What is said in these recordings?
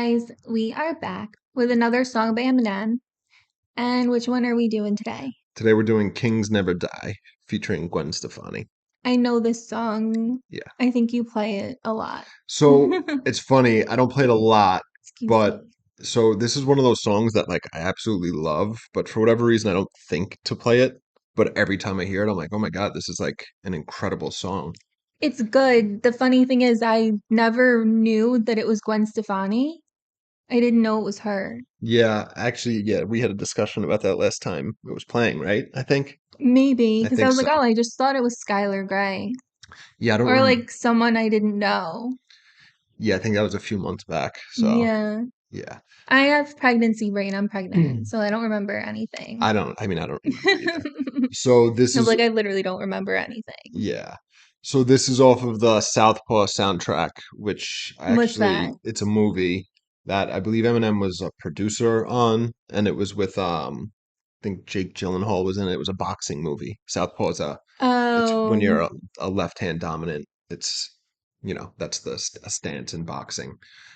guys, we are back with another song by Eminem. And which one are we doing today? Today we're doing Kings Never Die, featuring Gwen Stefani. I know this song. Yeah. I think you play it a lot. So it's funny, I don't play it a lot, Excuse but me. so this is one of those songs that like I absolutely love, but for whatever reason I don't think to play it. But every time I hear it, I'm like, oh my God, this is like an incredible song. It's good. The funny thing is, I never knew that it was Gwen Stefani. I didn't know it was her. Yeah, actually, yeah, we had a discussion about that last time it was playing, right? Maybe, I because I think was so. like, oh, I just thought it was Skylar Grey. Yeah, I don't Or remember. like someone I didn't know. Yeah, I think that was a few months back. So Yeah. yeah. I have pregnancy brain. I'm pregnant, Mm. so I don't remember anything. I don't remember either. So this I'm is like, I literally don't remember anything. Yeah. So this is off of the Southpaw soundtrack, which What's that? it's a movie that I believe Eminem was a producer on, and it was with I think Jake Gyllenhaal was in it. It was a boxing movie. Southpaw is it's when Oh, you're a left-hand dominant, it's that's a stance in boxing.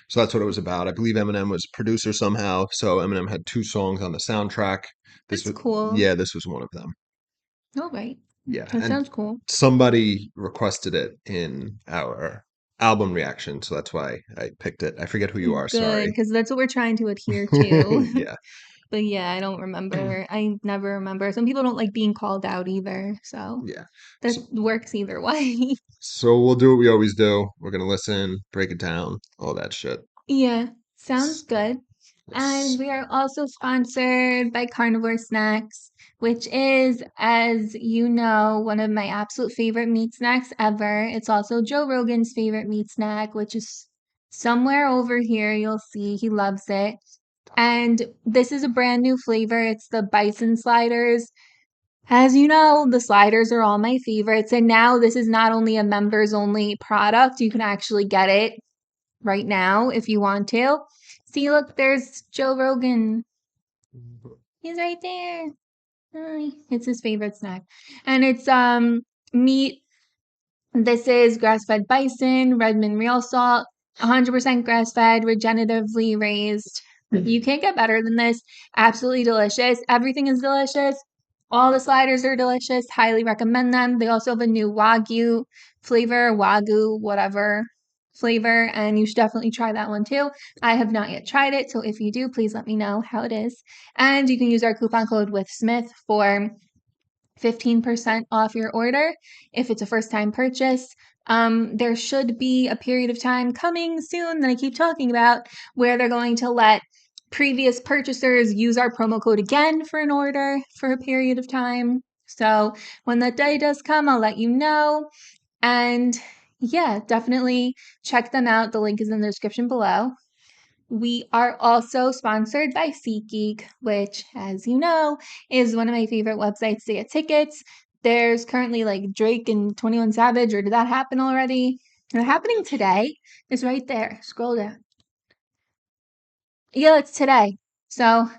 So that's what it was about. I believe Eminem was producer somehow. So Eminem had two songs on the soundtrack. This that's was cool. Yeah, this was one of them. All right. Yeah, That and sounds cool. somebody requested it in our album reaction, so that's why I picked it. I forget who you are, Good, sorry. because that's what we're trying to adhere to. Yeah. But yeah, I don't remember. I never remember. Some people don't like being called out either, so Yeah. that So, works either way. so we'll do what we always do. We're gonna listen, break it down, all that shit. Yeah, sounds S- good. And Yes. we are also sponsored by Carnivore Snacks, which is, as you know, one of my absolute favorite meat snacks ever. It's also Joe Rogan's favorite meat snack, which is somewhere over here. You'll see he loves it. And this is a brand new flavor. It's the bison sliders. As you know, the sliders are all my favorites. And now this is not only a members only product, you can actually get it right now if you want to. See, look, there's Joe Rogan. He's right there. Hi. It's his favorite snack. And it's meat. This is grass-fed bison, Redmond real salt, 100% grass-fed, regeneratively raised. You can't get better than this. Absolutely delicious. Everything is delicious. All the sliders are delicious. Highly recommend them. They also have a new Wagyu flavor, Wagyu, whatever flavor, and you should definitely try that one too. I have not yet tried it, so if you do, please let me know how it is. And you can use our coupon code with Smith for 15% off your order if it's a first time purchase. There should be a period of time coming soon that I keep talking about where they're going to let previous purchasers use our promo code again for an order for a period of time. So when that day does come, I'll let you know. And yeah, definitely check them out. The link is in the description below. We are also sponsored by SeatGeek, which, as you know, is one of my favorite websites to get tickets. There's currently like Drake and 21 Savage, or did that happen already? They're happening today. It's right there. Scroll down. Yeah, it's today. So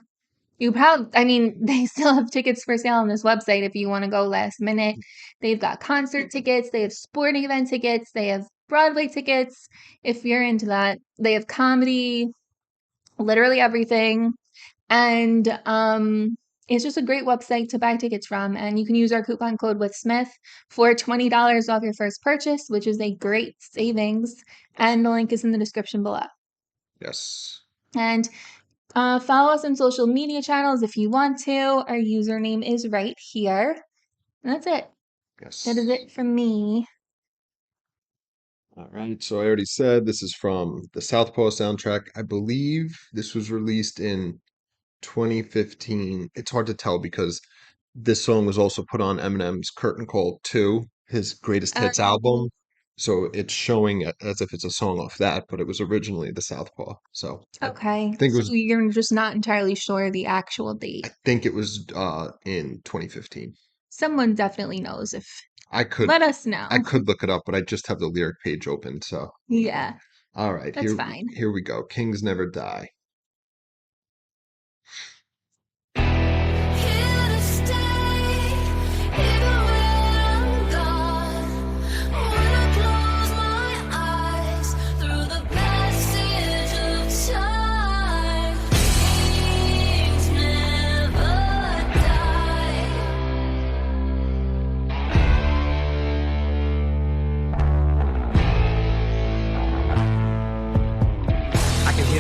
I mean, they still have tickets for sale on this website if you want to go last minute. They've got concert tickets, they have sporting event tickets, they have Broadway tickets if you're into that. They have comedy, literally everything. And it's just a great website to buy tickets from. And you can use our coupon code with Smith for $20 off your first purchase, which is a great savings. And the link is in the description below. Yes. And follow us on social media channels if you want to. Our username is right here. And that's it. That is Yes. it from me. All right. So I already said this is from the Southpaw soundtrack. I believe this was released in 2015. It's hard to tell because this song was also put on Eminem's Curtain Call 2, his greatest hits Um, album. So it's showing it as if it's a song off that, but it was originally the Southpaw. So okay. think it So was you're just not entirely sure the actual date. I think it was in 2015. Someone definitely knows if I could let us know. I could look it up, but I just have the lyric page open. So Yeah, all right, that's fine. here we go. Kings Never Die. Here to stay, even when I'm gone. When I close my eyes through the passage of time.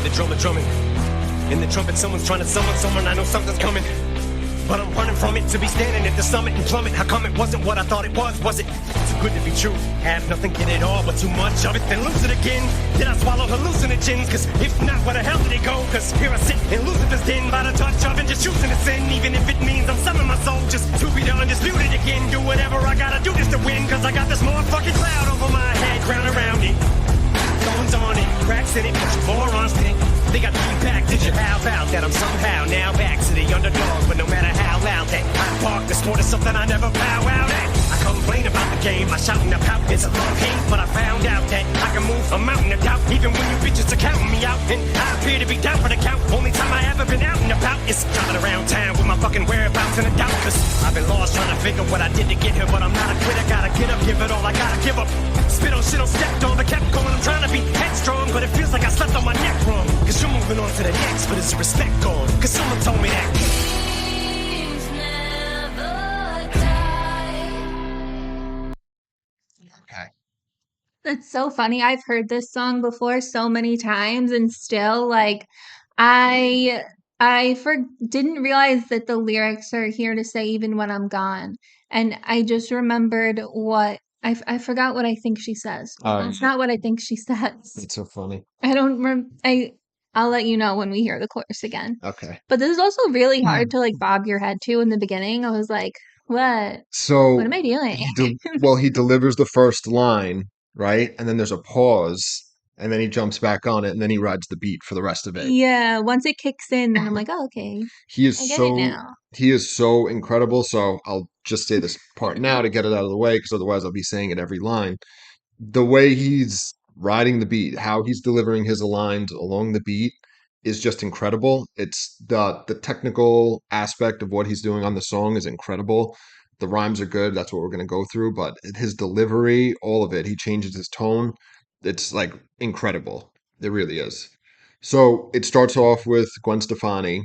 hear the drummer drumming. In the trumpet, someone's trying to summon someone. I know something's coming. But I'm running from it, to be standing at the summit and plummet. How come it wasn't what I thought it was? Was it too good to be true? Have nothing, get it all, but too much of it, then lose it again. Did I swallow hallucinogens? Cause if not, where the hell did it go? Cause here I sit in Lucifer's den by the touch of and just choosing to sin. Even if it means I'm summoning my soul just to be the undisputed again. Do whatever I gotta do just to win. Cause I got this motherfucking cloud over my head, crown around it. Thorns on it, cracks in it, but you morons think they got me back. Did you how about that? I'm somehow now back to the underdog, but no matter how loud that I bark, the sport is something I never bow out at. I complain about the game, I shout and I pout, it's a love hate, but I found out that I can move a mountain of doubt, even when you bitches are counting me out, and I appear to be down for the count. Only time I ever been out and about is driving around town with my fucking whereabouts in a doubt, cause I've been lost trying to figure what I did to get here, but I'm not a quitter, gotta get up, give it all, I gotta give up. Spit on shit on stepped on, but kept going, I'm trying to be headstrong, but it feels like I slept on my neck wrong, cause you're moving on to the next, but is the respect gone? Cause someone told me that Dreams never die. Okay. That's so funny. I've heard this song before so many times and still like I didn't realize that the lyrics are here to say even when I'm gone. And I just remembered what I forgot what I think she says. It's not what I think she says. It's so funny. I don't remember. I'll let you know when we hear the chorus again. Okay. But this is also really hard to like bob your head to in the beginning. I was like, what So am I doing? he delivers the first line, right? And then there's a pause, and then he jumps back on it, and then he rides the beat for the rest of it. Yeah, once it kicks in, then I'm like, oh, okay, He is I get it so now. he is so incredible. So I'll just say this part now to get it out of the way, because otherwise I'll be saying it every line. The way he's riding the beat, how he's delivering his lines along the beat is just incredible. It's the technical aspect of what he's doing on the song is incredible. The rhymes are good. That's what we're going to go through, but his delivery, all of it, he changes his tone. It's like incredible. It really is. So it starts off with Gwen Stefani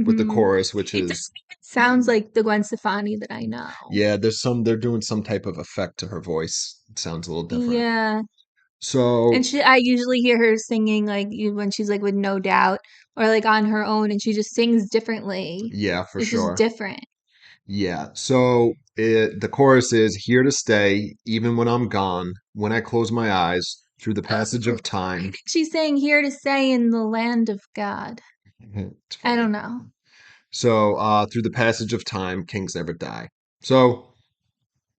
with the Hmm. chorus, which It is, just sounds like the Gwen Stefani that I know. yeah, they're doing some type of effect to her voice. It sounds a little different. Yeah, and So I usually hear her singing like when she's like with No Doubt or like on her own, and she just sings differently. yeah, for It's just sure. different. Yeah. So the chorus is here to stay, even when I'm gone, when I close my eyes, through the passage of I time. think she's saying here to stay in the land of God. It's I funny. don't know. So through the passage of time, kings never die. So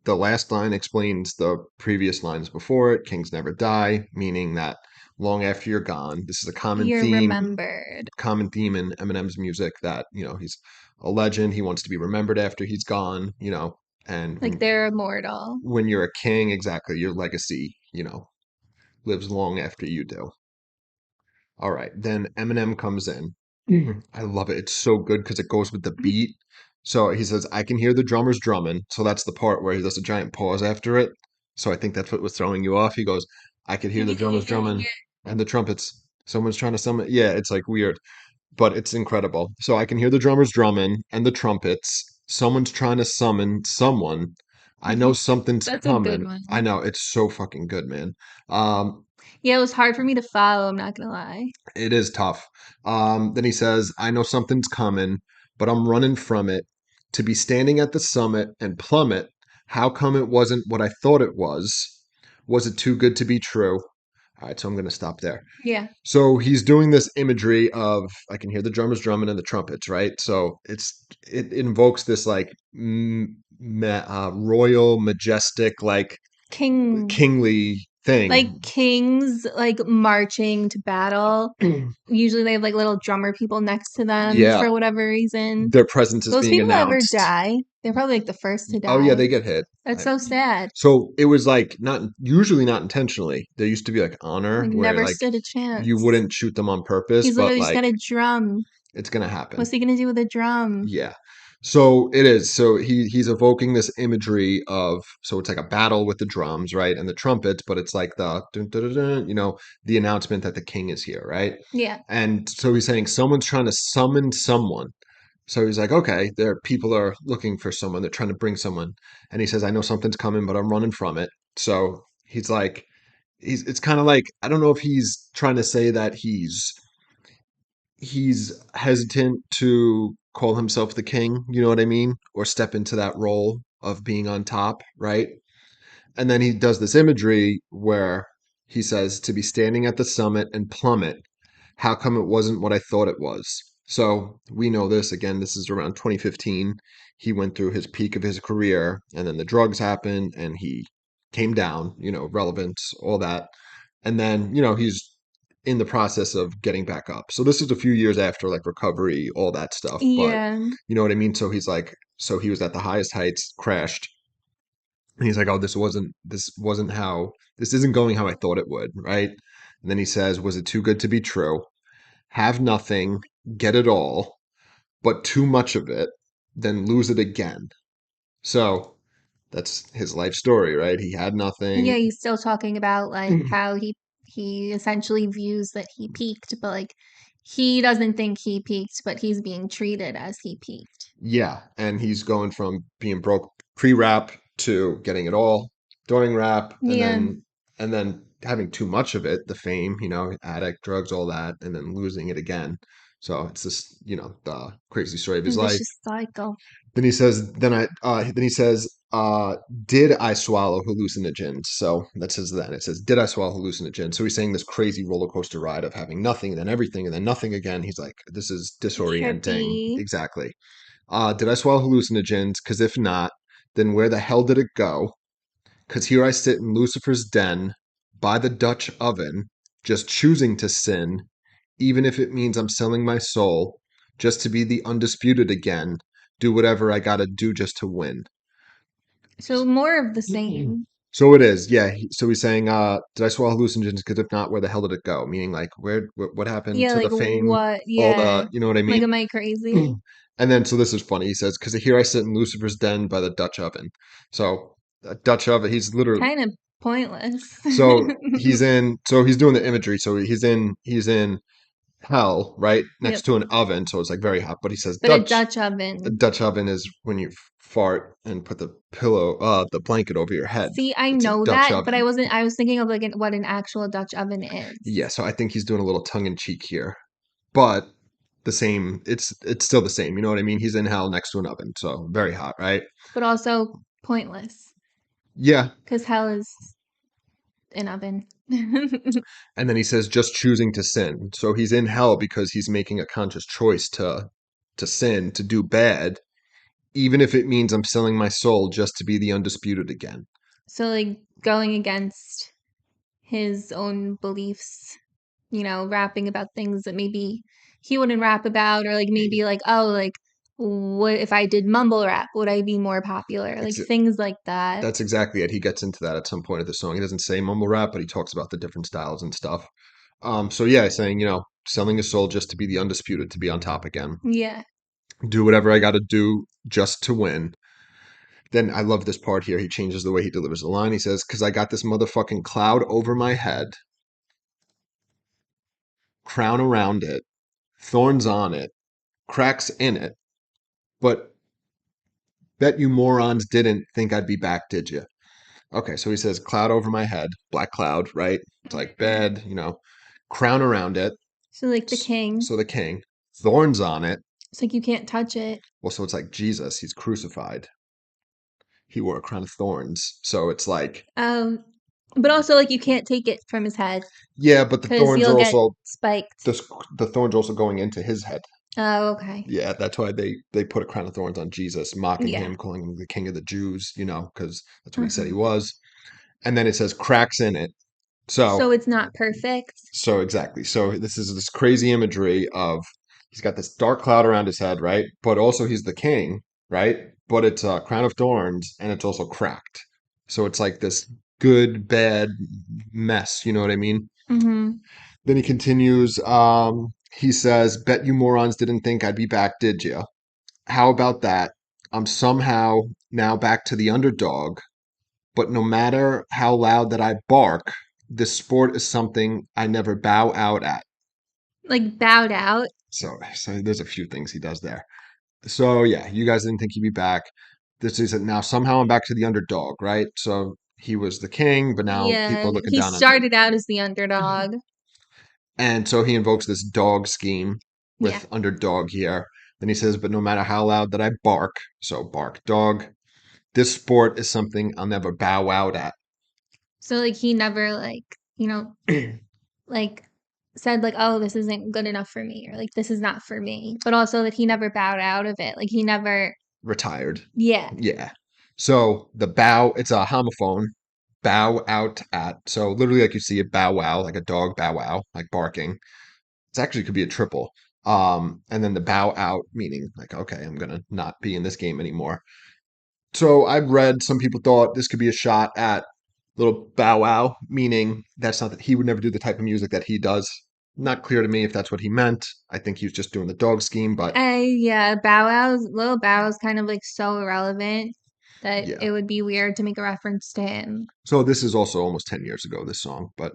the last line explains the previous lines before it. Kings never die, meaning that long after you're gone. This is a You're remembered. common theme in Eminem's music that, he's a legend. He wants to be remembered after he's gone, and Like they're immortal. when you're a king, exactly, your legacy, lives long after you do. All right, then Eminem comes in. I love it. It's so good because it goes with the beat. So he says, I can hear the drummers drumming. So that's the part where he does a giant pause after it. So I think that's what was throwing you off. He goes, I could hear the drummers drumming and the trumpets. Someone's trying to summon. Yeah, it's like weird, but it's incredible. So I can hear the drummers drumming and the trumpets. Someone's trying to summon someone. I know something's That's a good coming. I one. know it's so fucking good, man. Um, Yeah, it was hard for me to follow, I'm not gonna lie. It is tough. Then he says, I know something's coming, but I'm running from it. To be standing at the summit and plummet, how come it wasn't what I thought it was? Was it too good to be true? All right, so I'm going to stop there. Yeah. So he's doing this imagery of I can hear the drummers drumming and the trumpets, right? So it invokes this like royal, majestic, like King kingly like thing. kings like marching to battle. Usually they have like little drummer people next to them Yeah, for whatever reason. their presence is Those being people ever announced. die? They're probably like the first to Oh yeah, die. they get hit. That's so sad. So it was like not usually not intentionally. There used to be like honor Like where never like stood a you chance. wouldn't shoot them on purpose, He's but literally just like got a drum. it's gonna happen. What's he gonna do with a drum? Yeah. So it is. So he's evoking this imagery of so it's like a battle with the drums, right? And the trumpets, but it's like the dun, dun, dun, dun, the announcement that the king is here, right? Yeah. And so he's saying someone's trying to summon someone. So he's like, okay, there people are looking for someone. They're trying to bring someone. And he says, I know something's coming, but I'm running from it. So he's like, it's kind of like, I don't know if he's trying to say that he's he's hesitant to call himself the king, you know what I mean? Or step into that role of being on top, right? And then he does this imagery where he says to be standing at the summit and plummet. How come it wasn't what I thought it was? So we know this again. This is around 2015. He went through his peak of his career, and then the drugs happened, and he came down. Relevance, all that, and then he's in the process of getting back up. So this is a few years after like recovery, all that stuff. But Yeah. you know what I mean. So he's like, so he was at the highest heights, crashed, and he's like, oh, this isn't going how I thought it would, right? And then he says, was it too good to be true? Have nothing, get it all, but too much of it, then lose it again. So that's his life story, right? He had nothing. Yeah, he's still talking about like how he essentially views that he peaked, but like he doesn't think he peaked, but he's being treated as he peaked. Yeah, and he's going from being broke pre-rap to getting it all during rap, and Yeah. then having too much of it, the fame, addict, drugs, all that, and then losing it again. So it's this, the crazy story of his life. Vicious cycle. Then he says, did I swallow hallucinogens? So that says then. It says, did I swallow hallucinogens? So he's saying this crazy roller coaster ride of having nothing and then everything and then nothing again. He's like, this is disorienting. Trippy. Exactly. Did I swallow hallucinogens? Because if not, then where the hell did it go? Because here I sit in Lucifer's den by the Dutch oven, just choosing to sin, even if it means I'm selling my soul just to be the undisputed again. Do whatever I gotta do just to win. So more of the same. So it is, yeah. So he's saying, did I swallow hallucinogens? Because if not, where the hell did it go? Meaning, like, what happened Yeah, to like the fame? what? All Yeah. the, you know what I Like, mean? am I crazy? And then, so this is funny. He says, because here I sit in Lucifer's den by the Dutch oven. So, Dutch oven, he's literally, Kind of pointless. so he's doing the imagery. So he's in hell, right? Next Yep. to an oven. So it's like very hot. But he says, But a Dutch, Dutch a oven. Dutch oven is when you fart and put the blanket over your head. See, I It's a know Dutch that, but oven. I was thinking of like what an actual Dutch oven Yeah, is. so I think he's doing a little tongue in cheek here, but the same. It's still the same. You know what I mean? He's in hell next to an oven, so very hot, right? But also pointless Yeah. because hell is an oven. And then he says just choosing to sin. So he's in hell because he's making a conscious choice to sin, to do bad, even if it means I'm selling my soul just to be the undisputed again. So like going against his own beliefs, rapping about things that maybe he wouldn't rap about, or like maybe like, oh, like what if I did mumble rap, would I be more popular? Like Ex- things like that. That's exactly it. He gets into that at some point of the song. He doesn't say mumble rap, but he talks about the different styles and stuff. So yeah, saying, selling his soul just to be the undisputed, to be on top again. Yeah. Do whatever I got to do just to win. Then I love this part here. He changes the way he delivers the line. He says, because I got this motherfucking cloud over my head, crown around it, thorns on it, cracks in it. But bet you morons didn't think I'd be back, did you? Okay, so he says, cloud over my head, black cloud, right? It's like Mhm. bed, crown around it. So like the king, So the king, thorns on it. it's like you can't touch it. Well, so it's like Jesus, he's crucified. He wore a crown of thorns. So it's like, But also like you can't take it from his head yeah, but the because thorns you'll are get also spiked. the thorns also going into his head. Oh, okay. Yeah, that's why they put a crown of thorns on Jesus, mocking Yeah. him, calling him the king of the Jews, because that's what he said he Uh-huh. was. And then it says cracks in it. So So it's not perfect. so exactly. So this is this crazy imagery of he's got this dark cloud around his head, right? But also he's the king, right? But it's a crown of thorns and it's also cracked. So it's like this good bad mess, you know what I mean? Mm-hmm. Then he continues, he says, bet you morons didn't think I'd be back, did you? How about that? I'm somehow now back to the underdog, but no matter how loud that I bark, this sport is something I never bow out at. Like bowed out. So there's a few things he does there. So yeah, you guys didn't think he'd be back. This is it now. Somehow I'm back to the underdog, right? So he was the king, but now people Yeah. are looking He down on him. started out as the underdog. And so he invokes this dog scheme. with Yeah. underdog here. Then he says, but no matter how loud that I bark, so bark dog, this sport is something I'll never bow out at. So like he never like said like, oh, this isn't good enough for me, or like this is not for me. But also that he never bowed out of it. Like he never Retired. Yeah. Yeah. So the bow, it's a homophone. Bow out at. So literally like you see a bow wow, like a dog bow wow, like barking. It actually could be a triple. And then the bow out meaning like, okay, I'm gonna not be in this game anymore. So I've read some people thought this could be a shot at little bow wow, meaning that's not that he would never do the type of music that he does. Not clear to me if that's what he meant. I think he was just doing the dog scheme, but Yeah, little Bow Wow's kind of like so irrelevant that yeah. it would be weird to make a reference to him. So this is also almost 10 years ago, this song, but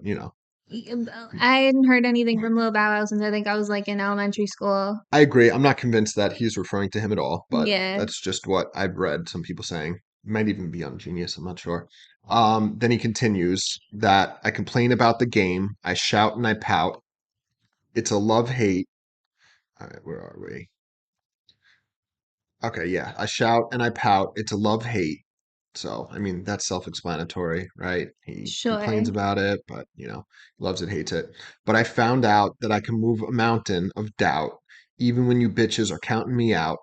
I hadn't heard anything from Lil Bow Wow since I think I was like in elementary school. I agree. I'm not convinced that he's referring to him at all, but Yeah. that's just what I've read some people saying. Might even be on Genius, I'm not sure. Then he continues that I complain about the game, I shout and I pout. It's a love-hate. All right, where are we? Okay, yeah. I shout and I pout. It's a love-hate. So, I mean, that's self-explanatory, right? He Sure. complains about it, but, loves it, hates it. But I found out that I can move a mountain of doubt, even when you bitches are counting me out,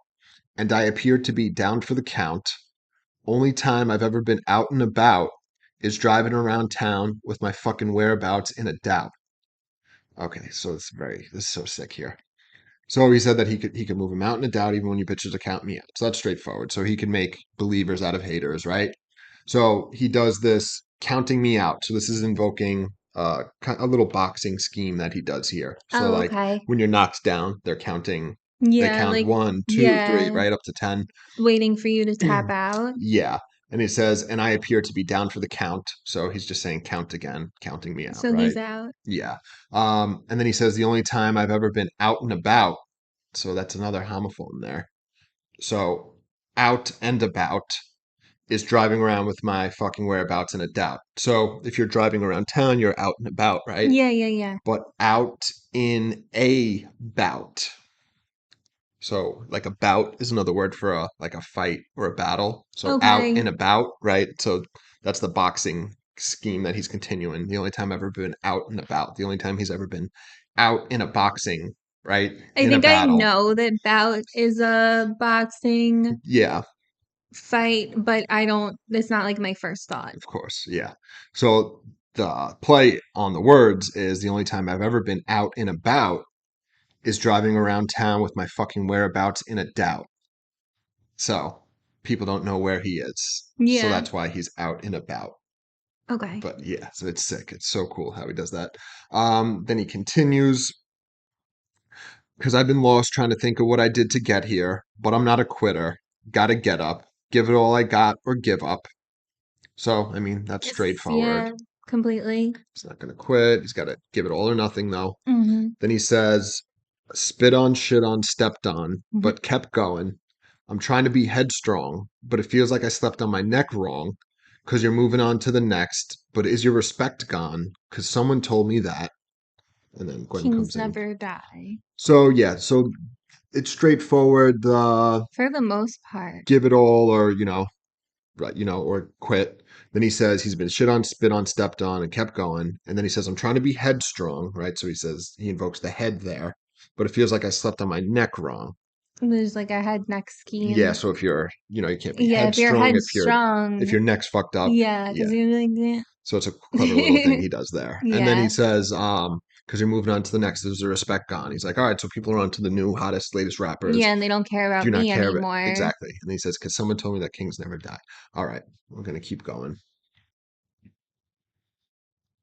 and I appear to be down for the count. Only time I've ever been out and about is driving around town with my fucking whereabouts in a doubt. Okay, so this is so sick here. So he said that he could move a mountain of doubt even when you bitches are counting me out. So that's straightforward. So he can make believers out of haters, right? So he does this counting me out. So this is invoking a little boxing scheme that he does here. So Oh, like okay. when you're knocked down, they're counting. They Yeah, count like 1, 2, 3, yeah, right up to 10. waiting for you to tap out. Yeah. And he says, and I appear to be down for the count. So he's just saying count again, counting me out, So right? he's out. Yeah. And then he says, the only time I've ever been out and about. So that's another homophone there. So out and about is driving around with my fucking whereabouts in a doubt. So if you're driving around town, you're out and about, right? Yeah, yeah, yeah. But out in a bout. So like a bout is another word for a fight or a battle. So out Okay. and about, right? So that's the boxing scheme that he's continuing. The only time I've ever been out and about. The only time he's ever been out in a boxing, right? I In a think I battle. know that bout is a boxing Yeah, fight, but it's not like my first thought. of course. Yeah. So the play on the words is the only time I've ever been out and about is driving around town with my fucking whereabouts in a doubt. So people don't know where he is. So Yeah. that's why he's out and about. Okay. But yeah, so it's sick. It's so cool how he does that. Then he continues, because I've been lost trying to think of what I did to get here, but I'm not a quitter. Gotta get up, give it all I got, or give up. So, I mean, that's straightforward. Yeah, completely. He's not going to quit. He's got to give it all or nothing, though. Mm-hmm. Then he says, spit on, shit on, stepped on, Mm-hmm. but kept going. I'm trying to be headstrong, but it feels like I slept on my neck wrong because you're moving on to the next. But is your respect gone? Because someone told me that. And then Gwen Kings comes in. never die. So, yeah, so it's straightforward. For the most part. Give it all or, right, or quit. Then he says he's been shit on, spit on, stepped on, and kept going. And then he says, I'm trying to be headstrong, right? So he says he invokes the head there, but it feels like I slept on my neck wrong. There's like a head neck Yeah, scheme. so if you're, you can't be Yeah, if you're headstrong headstrong. if your neck's fucked up. Yeah, Yeah. because you're like, yeah. So it's a clever little thing he does there. And then Yeah. he says, because you're moving on to the next, there's a respect gone. He's like, all right, so people are on to the new, hottest, latest rappers. Yeah, and they don't care about Do not me care about anymore. exactly. And he says, because someone told me that kings never die. All right, we're gonna keep going.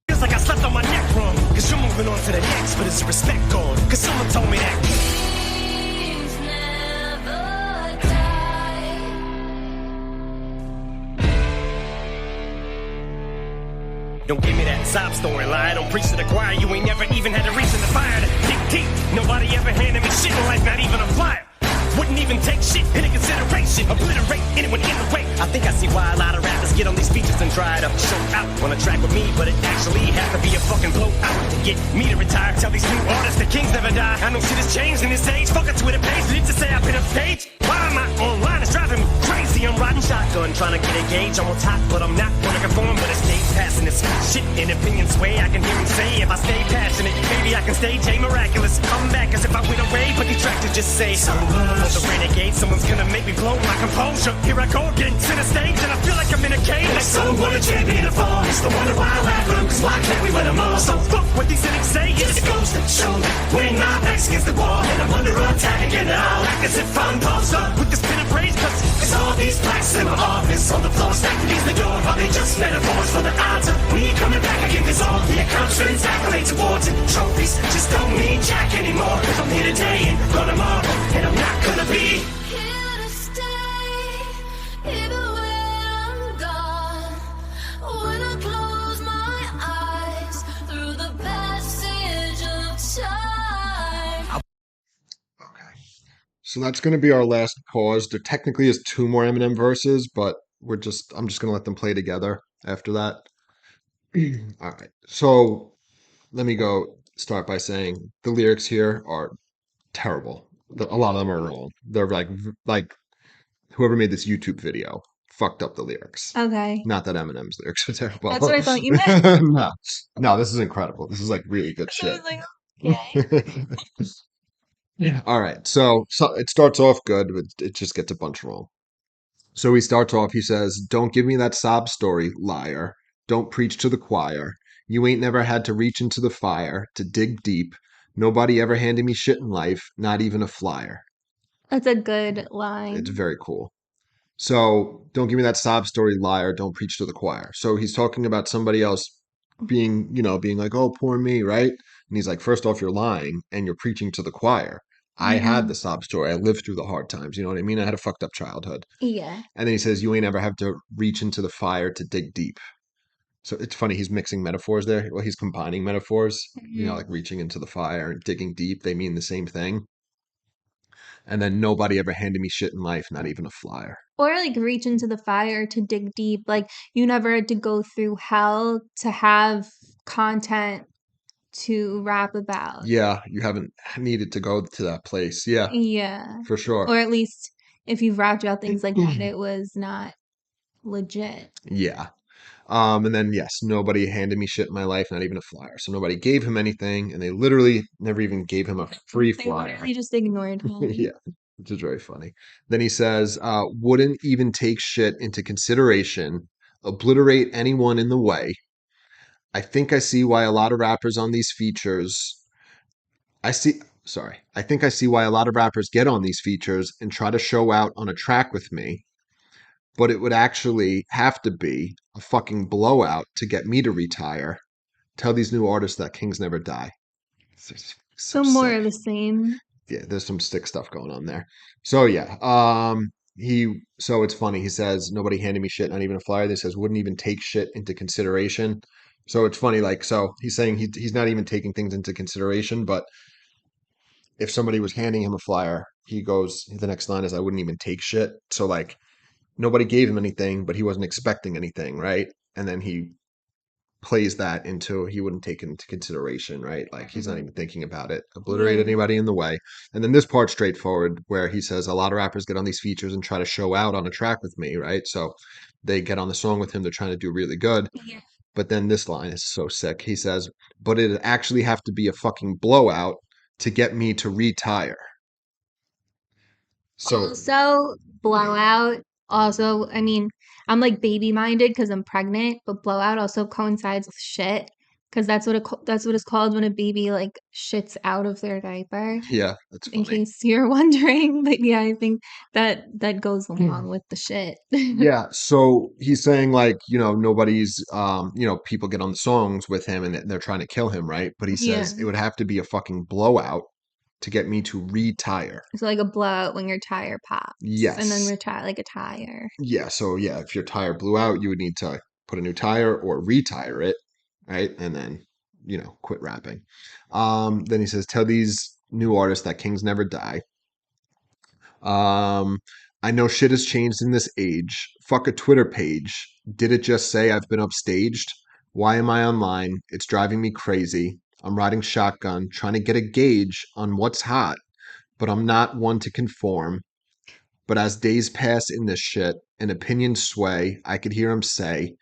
Feels like I slept on my neck wrong, cause you're moving on to the next, but it's the respect gone, cause someone told me that. Kings never die. Don't give me that sob story lie. Don't preach to the choir. You ain't never even had a reason to fire the dig deep. Nobody ever handed me shit in life, not even a flyer. Wouldn't even take shit into consideration. Obliterate anyone in the way. I think I see why a lot of rappers get on these features and try to show out on a track with me, but it actually has to be a fucking blowout to get me to retire. Tell these new artists that kings never die. I know shit has changed in this age. Fuck a Twitter page, need to say I've been upstage. Why am I online? It's driving me crazy. I'm riding shotgun, trying to get engaged. I'm on top, but I'm not gonna conform. But it's days passing this shit in opinions way. I can hear him say, if I stay passionate, maybe I can stay J Miraculous. Come back as if I went away, but detractors just say, so much. For the renegade, someone's gonna make me blow my composure. Here I go again, center stage, and I feel like I'm in a cage. Like someone a champion of fall. It's the wonder why I laugh at 'em, 'cause why can't we win them all? So fuck what these cynics say. It just goes to show that when my back's against the wall and I'm under attack again, I'll act as if I'm posed up with this pin and praise. Cause all these plaques in my office on the floor stacked against the door, are they just metaphors for the odds of me coming back again? Cause all the accomplishments, accolades, awards, and trophies just don't mean jack anymore. Cause I'm here today and gone tomorrow, and I'm not gonna be Here to stay, even when I'm gone. When I close my eyes through the passage of time. Okay. So that's going to be our last pause. There technically is two more Eminem verses, but I'm just going to let them play together after that. All right. So let me go start by saying the lyrics here are terrible. A lot of them are wrong. They're like whoever made this YouTube video fucked up the lyrics. Okay. Not that Eminem's lyrics are terrible. That's what I thought you meant. No, this is incredible. This is like really good So I shit. was like, okay. Yeah. All right. So it starts off good, but it just gets a bunch wrong. So he starts off, he says, "Don't give me that sob story, liar. Don't preach to the choir. You ain't never had to reach into the fire to dig deep. Nobody ever handed me shit in life, not even a flyer." That's a good It's line. very cool. So don't give me that sob story, liar. Don't preach to the choir. So he's talking about somebody else being like, oh, poor me, right? And he's like, first off, you're lying and you're preaching to the choir. I had Mhm. the sob story. I lived through the hard times. You know what I mean? I had a fucked up childhood. Yeah. And then he says, you ain't ever have to reach into the fire to dig deep. So it's funny. He's mixing metaphors there. Well, he's combining metaphors, Mhm. like reaching into the fire and digging deep. They mean the same thing. And then nobody ever handed me shit in life, not even a flyer. Or like reach into the fire to dig deep. Like you never had to go through hell to have content to rap about. Yeah, you haven't needed to go to that place. Yeah, Yeah. for sure. Or at least if you've rapped about things like that, it was not legit. Yeah. And then yes, nobody handed me shit in my life, not even a flyer. So nobody gave him anything, and they literally never even gave him a free They flyer. literally just ignored him. Yeah, which is very funny. Then he says, wouldn't even take shit into consideration, obliterate anyone in the way. I think I see why a lot of rappers on these features I think I see why a lot of rappers get on these features and try to show out on a track with me, but it would actually have to be a fucking blowout to get me to retire. Tell these new artists that kings never die. So So more sick. of the same. Yeah, there's some stick stuff going on there. So yeah, so it's funny. He says nobody handed me shit, not even a flyer. He says wouldn't even take shit into consideration. So it's funny, like so he's saying he's not even taking things into consideration, but if somebody was handing him a flyer, he goes, the next line is, I wouldn't even take shit. So, like, nobody gave him anything, but he wasn't expecting anything, right? And then he plays that into he wouldn't take it into consideration, right? Like, he's not even thinking about it. Obliterate Yeah. anybody in the way. And then this part's straightforward, where he says, a lot of rappers get on these features and try to show out on a track with me, right? So they get on the song with him, they're trying to do really good. Yeah. But then this line is so sick. He says, but it'd actually have to be a fucking blowout to get me to retire. So Also, blowout. Also, I mean, I'm like baby minded because I'm pregnant, but blowout also coincides with shit because that's what it's called when a baby like shits out of their diaper. yeah, that's In funny. case you're wondering, but yeah, I think that goes along with the shit. Yeah, so he's saying like, nobody's people get on the songs with him and they're trying to kill him, right? But he Yeah. says it would have to be a fucking blowout to get me to retire. So like a blowout when your tire pops, and then Yes. retire like a tire. Yeah, so yeah, if your tire blew out, you would need to put a new tire or retire it, right? And then, quit rapping. Then he says, tell these new artists that kings never die. Um, I know shit has changed in this age. Fuck a Twitter page. Did it just say I've been upstaged? Why am I online? It's driving me crazy. I'm riding shotgun, trying to get a gauge on what's hot, but I'm not one to conform. But as days pass in this shit and opinions sway, I could hear him say,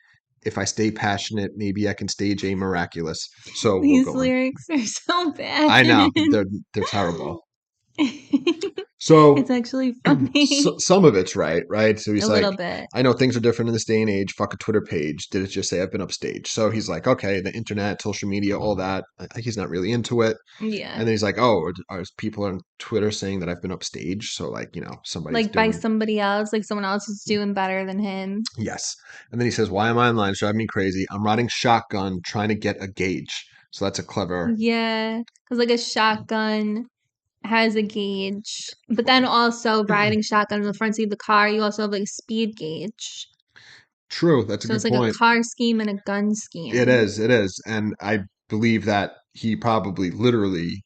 if I stay passionate, maybe I can stage a miraculous. So we'll These go on. lyrics are so bad. I know they're terrible. So, It's actually funny. some of it's right, right? So A he's like, little bit. I know things are different in this day and age. Fuck a Twitter page. Did it just say I've been upstage? So he's like, okay, the internet, social media, all that. He's not really into it. Yeah. And then he's like, oh, are people on Twitter saying that I've been upstage? So like, somebody's Like by doing somebody else, like someone else is doing better than him. yes. And then he says, why am I online? It's driving me crazy. I'm riding shotgun trying to get a gauge. So that's a clever. Yeah. Because like a shotgun has a gauge, but then also riding shotgun in the front seat of the car, you also have like a speed gauge. True. That's a So good it's like a point. car scheme and a gun It scheme. is. It is. And I believe that he probably literally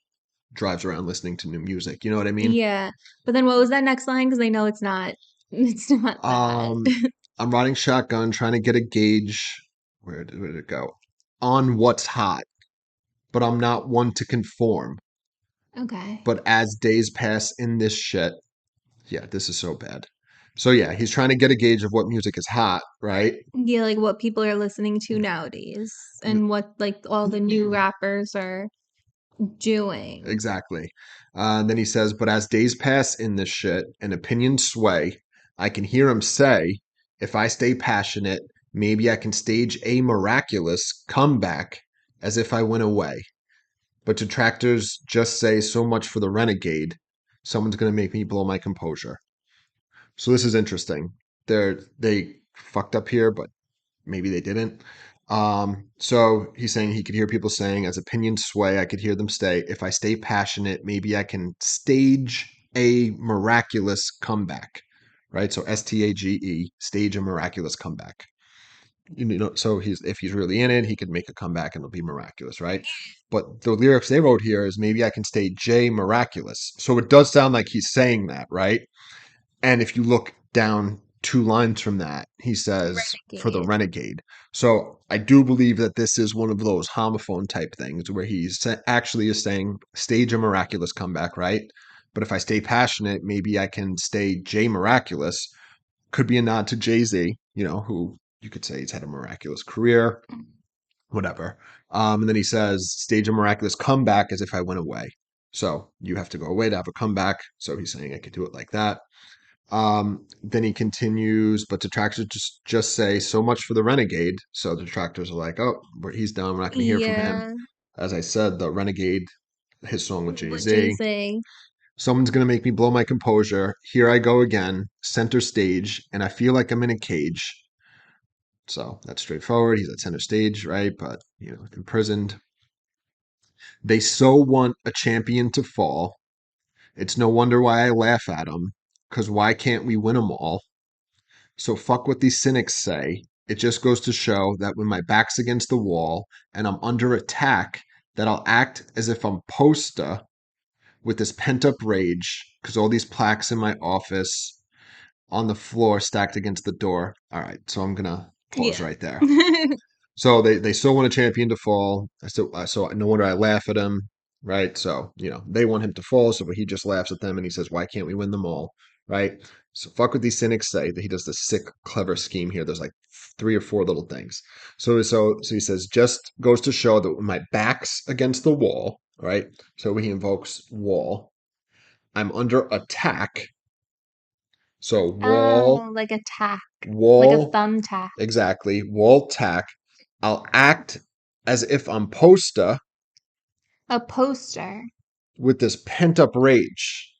drives around listening to new music. You know what I mean? Yeah. But then what was that next line? Because I know it's not it's not that. Um, I'm riding shotgun trying to get a gauge. Where did it go? On what's hot, but I'm not one to conform. Okay. But as days pass in this shit, yeah, this is so bad. So yeah, he's trying to get a gauge of what music is hot, right? Yeah, like what people are listening to nowadays and what like all the new rappers are doing. Exactly. And then he says, but as days pass in this shit and opinions sway, I can hear him say, if I stay passionate, maybe I can stage a miraculous comeback as if I went away. But detractors just say so much for the renegade. Someone's going to make me blow my composure. So this is interesting. They fucked up here, but maybe they didn't. So he's saying he could hear people saying, as opinions sway, I could hear them say, if I stay passionate, maybe I can stage a miraculous comeback. Right? So STAGE, stage a miraculous comeback. So if he's really in it, he could make a comeback and it'll be miraculous, right? But the lyrics they wrote here is maybe I can stage J miraculous. So it does sound like he's saying that, right? And if you look down two lines from that, he says for the Renegade. renegade. So I do believe that this is one of those homophone type things where actually is saying stage a miraculous comeback, right? But if I stay passionate, maybe I can stay J miraculous. Could be a nod to Jay Z, who you could say he's had a miraculous career, whatever. And then he says stage a miraculous comeback as if I went away. So you have to go away to have a comeback. So he's saying I could do it like that. Then he continues, but detractors just say so much for the renegade. So detractors are like, oh, he's done. We're not going to hear from him. Yeah. As I said, the renegade, his song with Jay What Z. Jay-Z. Someone's going to make me blow my composure. Here I go again, center stage, and I feel like I'm in a cage. So that's straightforward. He's at center stage, right? But, imprisoned. They so want a champion to fall. It's no wonder why I laugh at them, because why can't we win them all? So fuck what these cynics say. It just goes to show that when my back's against the wall and I'm under attack, that I'll act as if I'm poster with this pent up rage because all these plaques in my office on the floor stacked against the door. All right, so I'm gonna pause Yeah. right there. So they still want a champion to fall. So no wonder I laugh at him, right? So they want him to fall, so he just laughs at them and he says, "Why can't we win them all?" Right? So fuck what these cynics say. That he does this sick, clever scheme here. There's like three or four little things. So he says, just goes to show that when my back's against the wall, right? So he invokes wall. I'm under attack. So Oh, like a tack. Like a wall, thumbtack. exactly, wall tack. I'll act as if I'm poster A poster. with this pent up rage.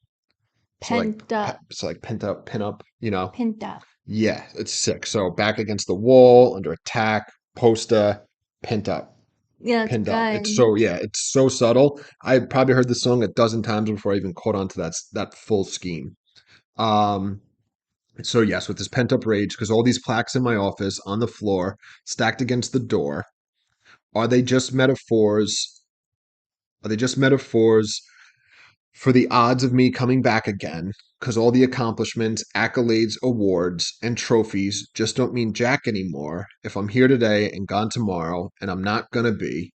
So like Pent up. it's like pent up, pin up, Pent up. Yeah, it's sick. So back against the wall, under attack, poster, pent up, Yeah, that's pinned up. It's good. so yeah, it's so subtle. I probably heard this song a dozen times before I even caught on to that full scheme. Um, so yes, with this pent up rage, because all these plaques in my office on the floor, stacked against the door, are they just metaphors? Are they just metaphors for the odds of me coming back again, because all the accomplishments, accolades, awards, and trophies just don't mean jack anymore if I'm here today and gone tomorrow, and I'm not gonna be.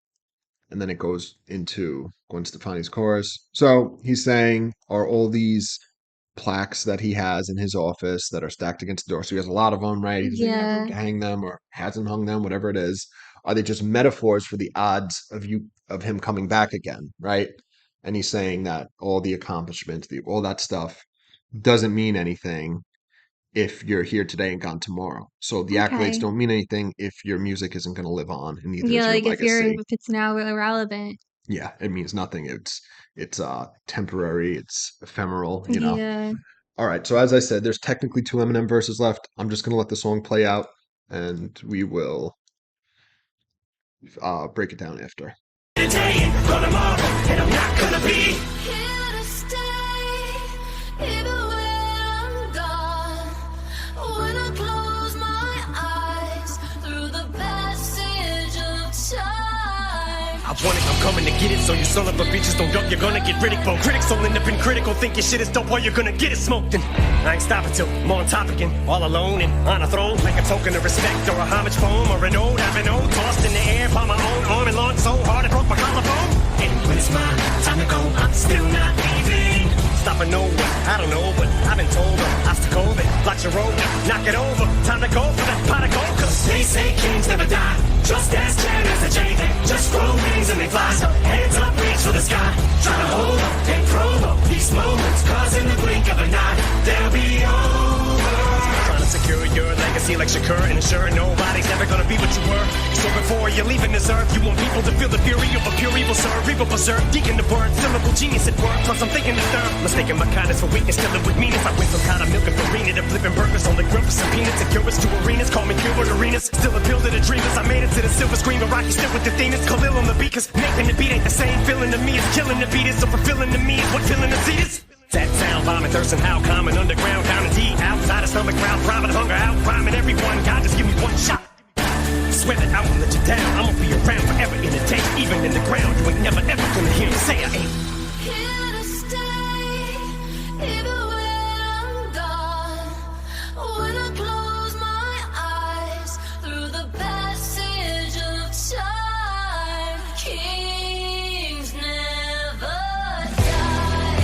And then it goes into Gwen Stefani's chorus. So he's saying, are all these plaques that he has in his office that are stacked against the door? So he has a lot of them, right? He doesn't even ever Yeah. hang them or hasn't hung them, whatever it is. Are they just metaphors for the odds of him coming back again, right? And he's saying that all the accomplishments, all that stuff doesn't mean anything if you're here today and gone tomorrow. So the accolades Okay. don't mean anything if your music isn't going to live on, and neither Yeah, is your like if legacy. it's now irrelevant. Yeah, it means nothing. It's temporary, it's ephemeral, Yeah. All right, so as I said, there's technically two Eminem verses left. I'm just gonna let the song play out, and we will break it down after. Today, gone tomorrow, and I'm not gonna be here to stay, even when I'm gone. When I close my eyes through the passage of time. I want it, I'm coming to get it, so you son of a bitches don't duck, you're gonna get ridiculed. Critics will end up in critical, think your shit is dope, or you're gonna get it smoked. And I ain't stopping till I'm on top again, all alone and on a throne, like a token of respect or a homage poem or an ode I've been owed, tossed in the air by my own arm and launched so hard it broke my collarbone. And when it's my time to go, I'm still not leaving. Stopping nowhere, I don't know, but I've been told an obstacle that blocks your road. Knock it over, time to go for that pot of gold. Cause They say kings never die, just as clear as the J. They just grow wings and they fly. So hands up, reach for the sky. Try to hold up and provoke these moments, cause in the blink of an eye, they'll be over. trying to secure your legacy like Shakur and ensure nobody's ever gonna be what you were. So before you're leaving this earth, you want people to feel the fury of a pure evil serve. Evil berserk, deacon to bird, syllable genius at work. Plus I'm thinking the third, mistaking my kindness for weakness, filling with meanness. I went from kind of milk and farina to flipping burgers on the grill for some peanuts. And curious to arenas, call me Gilbert Arenas. Still appeal to the dreamers, I made it to the silver screen. But Rocky still with the themes, Khalil on the beat. Cause making the beat ain't the same, feeling to me is killing the beat is. So fulfilling to me is what filling the seat is. That sound, vomit, thirst, and how common underground, counting deep, outside of stomach, ground, private hunger, out, rhyming everyone. God, just give me one shot. Swear that I won't let you down. I'm gonna be around forever in the day, even in the ground. You ain't never ever gonna hear me say I ain't. Here to stay, even when I'm gone. When I close my eyes through the passage of time, kings never die.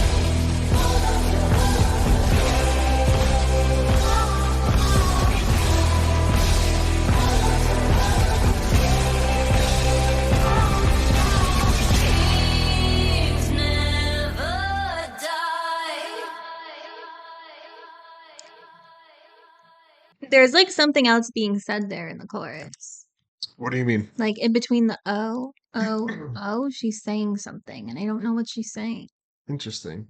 Kings never die. There's like something else being said there in the chorus. What do you mean? Like in between the oh, she's saying something and I don't know what she's saying. Interesting.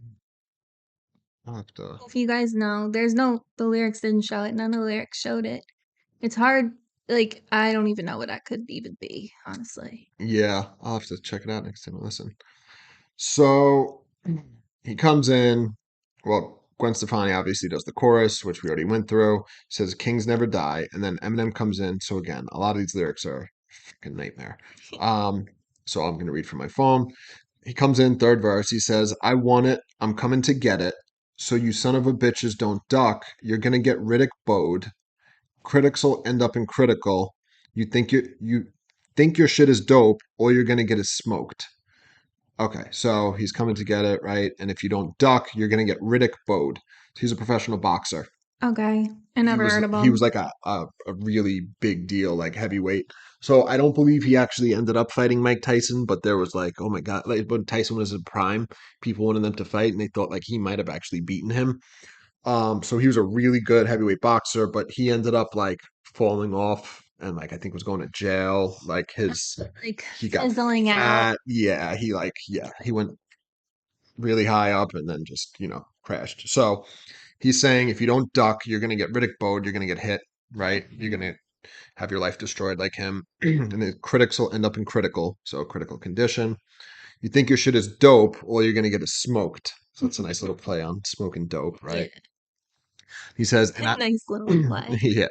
I'll have to. If you guys know, the lyrics didn't show it. None of the lyrics showed it. It's hard. Like, I don't even know what that could even be, honestly. Yeah, I'll have to check it out next time I listen. So he comes in. Well, Gwen Stefani obviously does the chorus, which we already went through. Says "Kings never die," and then Eminem comes in. So again, a lot of these lyrics are a fucking nightmare. So I'm gonna read from my phone. He comes in, third verse. He says, "I want it. I'm coming to get it. So you son of a bitches don't duck. You're gonna get Riddick bowed. Critics will end up in critical. You think your shit is dope. All you're gonna get is smoked." Okay, so he's coming to get it, right? And if you don't duck, you're gonna get Riddick bowed. He's a professional boxer. Okay. I He never was heard of he was him. like a really big deal, like heavyweight. So I don't believe he actually ended up fighting Mike Tyson, but there was like, oh my God, like when Tyson was in prime, people wanted them to fight, and they thought like he might have actually beaten him. So he was a really good heavyweight boxer, but he ended up like falling off and like I think was going to jail. Like Like, he got fizzling out. fat. Yeah, he went really high up and then just, crashed. So he's saying if you don't duck, you're gonna get Riddick bowed, you're gonna get hit, right? You're gonna have your life destroyed like him. And the critics will end up in critical, so critical condition. You think your shit is dope, all you're gonna get is smoked. So that's a nice little play on smoking dope, Yeah. right? He says, and I, Nice little play. yeah.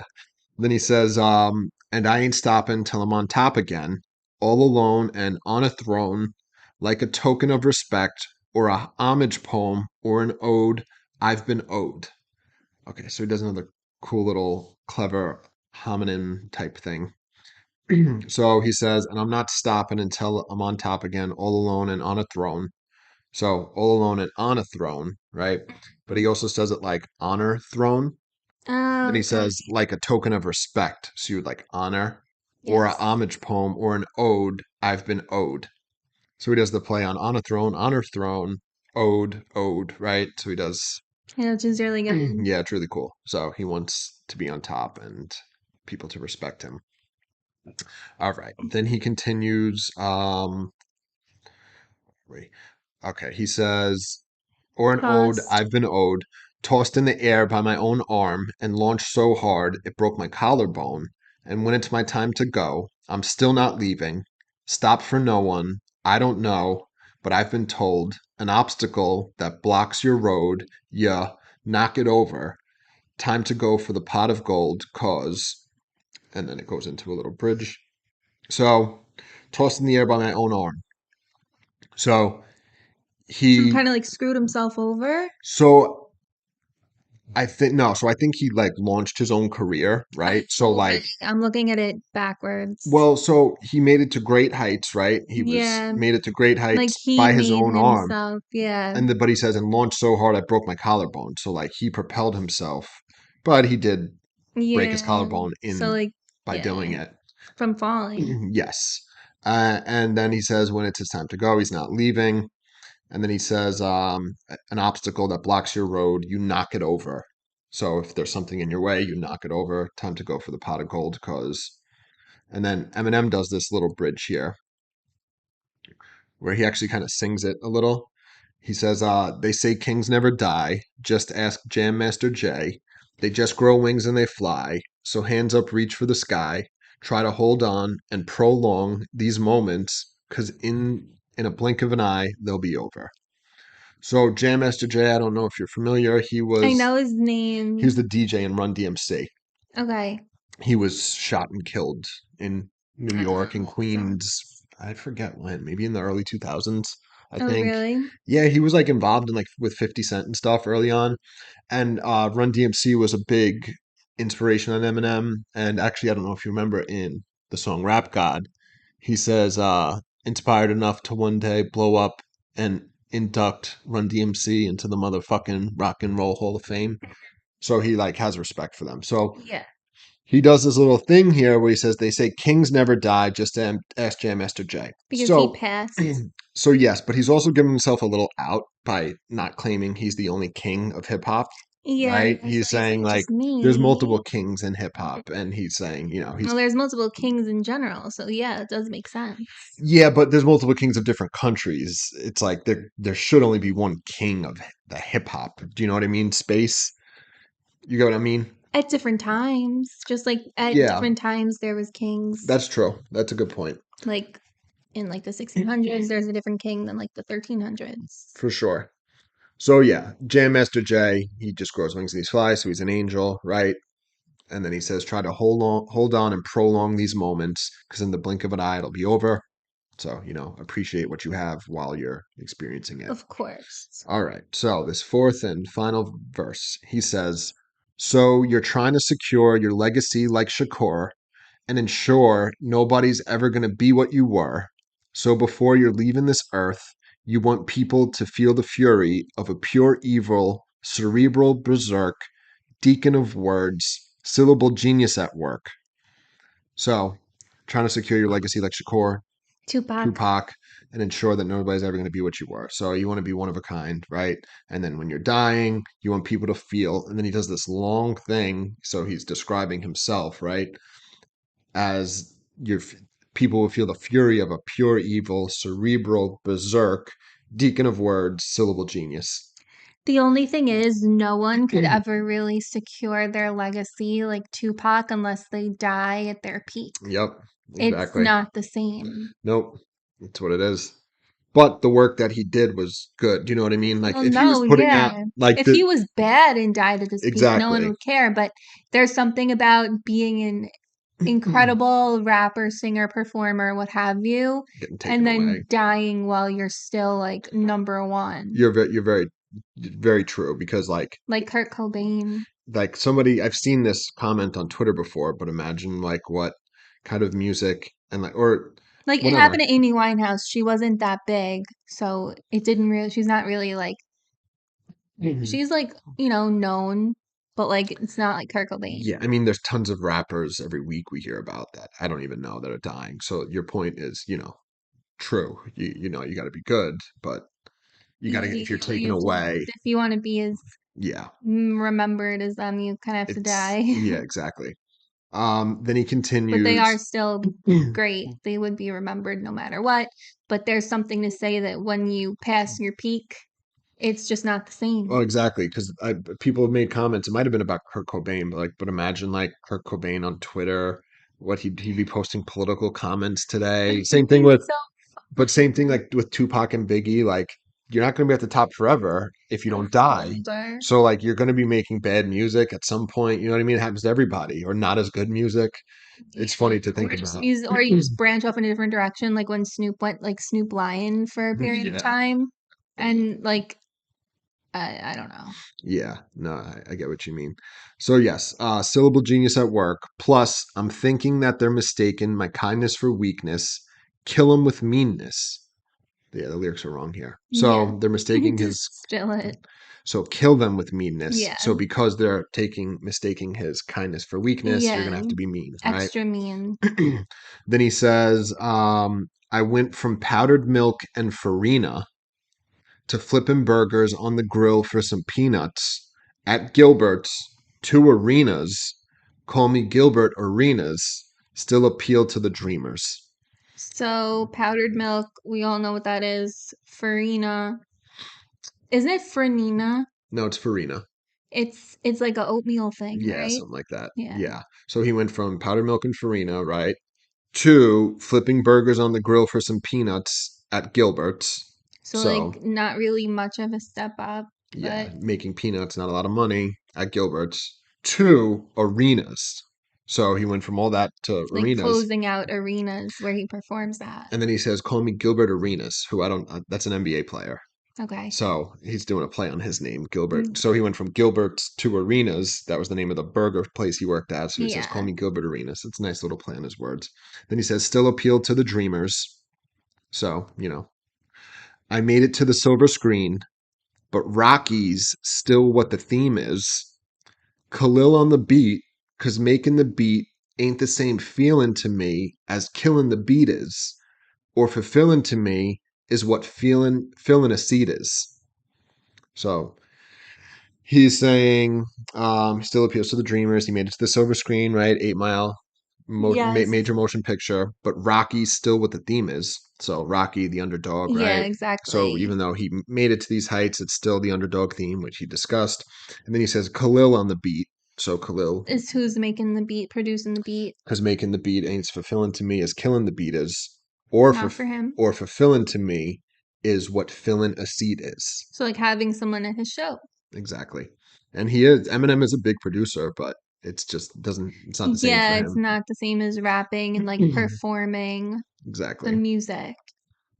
Then he says, and I ain't stopping till I'm on top again, all alone and on a throne, like a token of respect or a homage poem, or an ode, I've been owed. Okay, so he does another cool little clever homonym type thing. So he says, and I'm not stopping until I'm on top again, all alone and on a throne. So all alone and on a throne, right? But he also says it like honor throne. Then Oh, he okay. says like a token of respect. So you would like honor or a Yes. homage poem or an ode, I've been owed. So he does the play on a throne, honor throne, ode, right? So he does, Yeah, which is really good. yeah, it's really cool. So he wants to be on top and people to respect him. All right. Then he continues, wait. Okay, he says, or an ode, Tossed. I've been owed, tossed in the air by my own arm, and launched so hard it broke my collarbone. And when it's my time to go, I'm still not leaving. Stop for no one. I don't know, but I've been told an obstacle that blocks your road, yeah, knock it over. Time to go for the pot of gold, cause, and then it goes into a little bridge. So, tossed in the air by my own arm. So, So he kind of like screwed himself over. So I think no, so I think he like launched his own career, right? So Oh, like really? I'm looking at it backwards. well, so he made it to great heights, right? He was Yeah, made it to great like heights he by his made own arm. himself. Yeah, And but he says and launched so hard I broke my collarbone. So like he propelled himself, but he did break his yeah. collarbone So in like, by doing yeah, it. from falling. Yes. And then he says when it's his time to go, he's not leaving. And then he says, an obstacle that blocks your road, you knock it over. So if there's something in your way, you knock it over. Time to go for the pot of gold, cause. And then Eminem does this little bridge here where he actually kind of sings it a little. He says, they say kings never die. Just ask Jam Master Jay. They just grow wings and they fly. So hands up, reach for the sky. Try to hold on and prolong these moments, cause in a blink of an eye, they'll be over. So Jam Master Jay, I don't know if you're familiar. I know his He name. was the DJ in Run DMC. Okay. He was shot and killed in New York in So- Queens. I forget when, maybe in the early 2000s, I Oh, think. really? Yeah, he was like involved in like with 50 Cent and stuff early on. And Run DMC was a big inspiration on Eminem. And actually, I don't know if you remember in the song Rap God, he says, inspired enough to one day blow up and induct Run DMC into the motherfucking Rock and Roll Hall of Fame. So he like has respect for them. So Yeah. he does this little thing here where he says they say kings never die, just ask Jam Master Jay. Because he So passed. so yes, but he's also giving himself a little out by not claiming he's the only king of hip hop, Yeah, right? so He's he's saying like, like just there's me. multiple kings in hip hop, and he's saying, he's Well, there's multiple kings in general, so yeah, it does make sense. yeah, but there's multiple kings of different countries. It's like there should only be one king of the hip hop. Do you know what I mean? Space. You get what I mean? At different times, just like at Yeah, different times there was kings. that's true. That's a good point Like in like the 1600s, there's a different king than like the 1300s. for sure. So yeah, Jam Master Jay, he just grows wings and he flies, so he's an angel, right? And then he says, try to hold on and prolong these moments, because in the blink of an eye, it'll be over. So, appreciate what you have while you're experiencing it. Of course. All right. So, this fourth and final verse, he says, so you're trying to secure your legacy like Shakur and ensure nobody's ever going to be what you were. So, before you're leaving this earth, you want people to feel the fury of a pure evil, cerebral berserk, deacon of words, syllable genius at work. So, trying to secure your legacy like Shakur, Tupac. Tupac, and ensure that nobody's ever going to be what you were. So, you want to be one of a kind, right? And then when you're dying, you want people to feel. And then he does this long thing. So, he's describing himself, right? As your people will feel the fury of a pure evil, cerebral berserk, deacon of words, syllable genius. The only thing is, no one could ever really secure their legacy like Tupac unless they die at their peak. Yep, It's exactly. not the same. Nope, that's what it is. But the work that he did was good. Do you know what I mean? Like Well, if he was no, putting out yeah. like If the he was bad and died at his peak, no one exactly. would care. But there's something about being in incredible rapper, singer, performer, what have you, Getting and taken then away. dying while you're still like number one, You're very, very true because like Kurt Cobain. like somebody I've seen this comment on Twitter before, but imagine like what kind of music and like or Like it whatever. happened to Amy Winehouse. She wasn't that big, so it didn't really. She's not really like Mhm. she's like known, but like it's not like Kurt Cobain. Yeah, I mean, there's tons of rappers every week we hear about that I don't even know that are dying. So your point is, true. You got to be good, but you got to if you're taken You have to, away, if you want to be as yeah, remembered as them, you kind of have to die. yeah, exactly. Then he But they are continues. still great. They would be remembered no matter what. But there's something to say that when you pass your peak, it's just not the Well, same. exactly, because people have made comments. It might have been about Kurt Cobain, but imagine like Kurt Cobain on Twitter, what he'd be posting political comments today. Same thing with, So but same thing like with Tupac and Biggie. Like you're not going to be at the top forever if you don't die. older. So like you're going to be making bad music at some point. You know what I mean? It happens to everybody, or not as good music. It's funny to think about. Or you just branch off in a different direction, like when Snoop went like Snoop Lion for a period of Yeah. time, and like I don't know. Yeah, no, I get what you mean. So yes, syllable genius at work. Plus, I'm thinking that they're mistaken my kindness for weakness. Kill him with meanness. Yeah, the lyrics are wrong here. Yeah, So they're mistaking his. distill it. So kill them with meanness. Yeah, So because they're mistaking his kindness for weakness, you're gonna yeah, have to be mean, right? extra mean. Then he says, I went from powdered milk and farina to flipping burgers on the grill for some peanuts at Gilbert's, two arenas, call me Gilbert Arenas, still appeal to the dreamers. So powdered milk, we all know what that is. Farina, isn't it Farinina? No, it's Farina. It's like a oatmeal thing, Yeah, right? something like that. Yeah. Yeah. So he went from powdered milk and Farina, right, to flipping burgers on the grill for some peanuts at Gilbert's. So So like not really much of a step up, yeah, but making peanuts, not a lot of money at Gilbert's, to arenas. So he went from all that to like arenas. closing out arenas where he performs that. And then he says, call me Gilbert Arenas, who I don't, that's an NBA player. Okay. So he's doing a play on his name, Gilbert. Mm, So he went from Gilbert's to Arenas. That was the name of the burger place he worked at. So he says, call yeah. me Gilbert Arenas. It's a nice little play on his words. Then he says, still appeal to the dreamers. So, I made it to the silver screen, but Rocky's still what the theme is. Khalil on the beat, because making the beat ain't the same feeling to me as killing the beat is, or fulfilling to me is what filling a seat is. So he's saying he still appeals to the dreamers. He made it to the silver screen, right? 8 Mile, Yes. major motion picture, but Rocky's still what the theme is. So Rocky, the underdog, Yeah, right? So exactly. even though he made it to these heights, it's still the underdog theme, which he discussed. And then he says Khalil on the beat. So Khalil, Is who's making the beat, producing the beat. because making the beat ain't as fulfilling to me as killing the beat is, or Not for him. or fulfilling to me is what filling a seat is. So like having someone at his show. Exactly. And Eminem is a big producer, but it's not the same for Yeah, it's him. not the same as rapping and like performing the Exactly. music.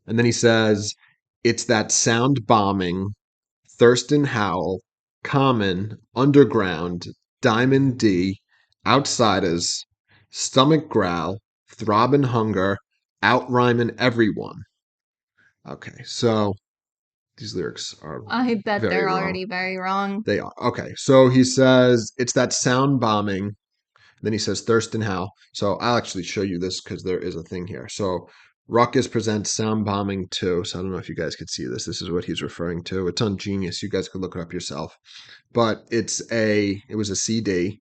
And then he says, it's that sound bombing, Thurston Howell, Common, Underground, Diamond D, Outsiders, Stomach Growl, Throbbing Hunger, Out rhyming everyone. Okay, so these lyrics are I bet very they're wrong. already very wrong. They are. Okay, so he says, it's that sound bombing. Then he says Thurston Howell. So I'll actually show you this because there is a thing here. So Ruckus presents Sound Bombing 2. So I don't know if you guys could see this. This is what he's referring to. It's on Genius. You guys could look it up yourself. But it was a CD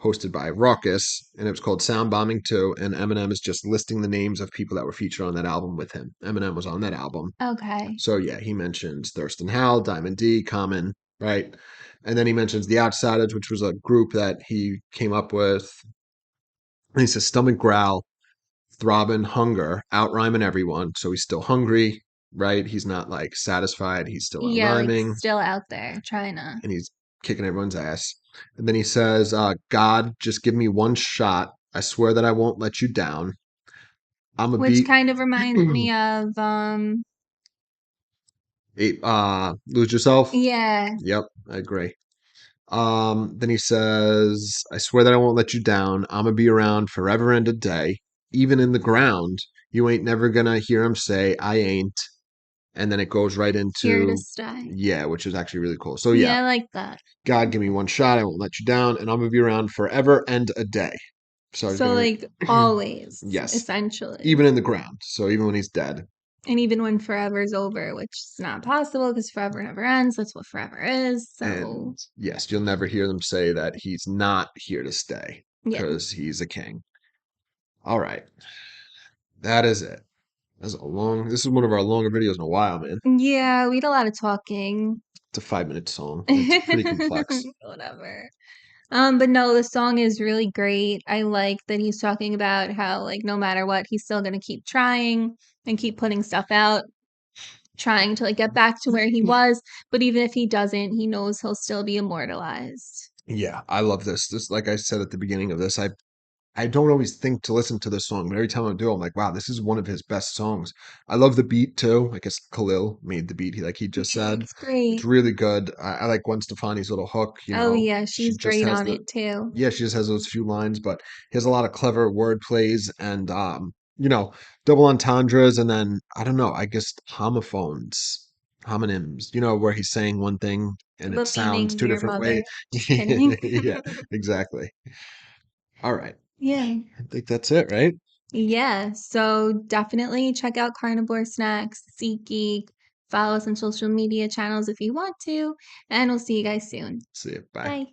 hosted by Ruckus, and it was called Sound Bombing 2. And Eminem is just listing the names of people that were featured on that album with him. Eminem was on that album. Okay. So yeah, he mentions Thurston Howell, Diamond D, Common, right? And then he mentions the Outsiders, which was a group that he came up with. And he says stomach growl, throbbing hunger, out rhyming everyone. So he's still hungry, right? He's not like satisfied. He's still out Yeah, like rhyming still out there trying to. and he's kicking everyone's ass. And then he says, God, just give me one shot I swear that I won't let you down. I'm a Which beat. kind of reminds me of Lose yourself. yeah, Yep, I agree. Then he says, I swear that I won't let you down. I'm gonna be around forever and a day. Even in the ground, you ain't never gonna hear him say, I ain't. And then it goes right here to into, stay. yeah, which is actually really cool. So, yeah, Yeah, I like that. God, give me one shot. I won't let you down. And I'm gonna be around forever and a day. So he's So gonna, like always, yes, essentially. even in the ground. So, even when he's dead. And even when forever's over, which is not possible because forever never ends. That's what forever is. So, And yes, you'll never hear them say that he's not here to stay yeah. because he's a king. All right. That is it. This is one of our longer videos in a while, man. Yeah, we had a lot of talking. It's a 5-minute song. It's pretty complex. Whatever. But no, the song is really great. I like that he's talking about how, like, no matter what, he's still gonna keep trying and keep putting stuff out, trying to like get back to where he was. But even if he doesn't, he knows he'll still be immortalized. Yeah, I love this. This, like I said at the beginning of this, I don't always think to listen to this song, but every time I do, I'm like, wow, this is one of his best songs. I love the beat too. I guess Khalil made the beat, like he just Yeah, said. it's It's great. really good. I like Gwen Stefani's little hook, Oh yeah, she she's just great has on the, it too. yeah, she just has those few lines, but he has a lot of clever word plays and, double entendres. And then, I don't know, I guess homonyms, where he's saying one thing and it But sounds meaning two your different mother. ways. Just kidding. Yeah, exactly. All right. Yeah. I think that's it, right? Yeah, so definitely check out Carnivore Snacks, SeatGeek, follow us on social media channels if you want to, and we'll see you guys soon. See you. Bye. Bye.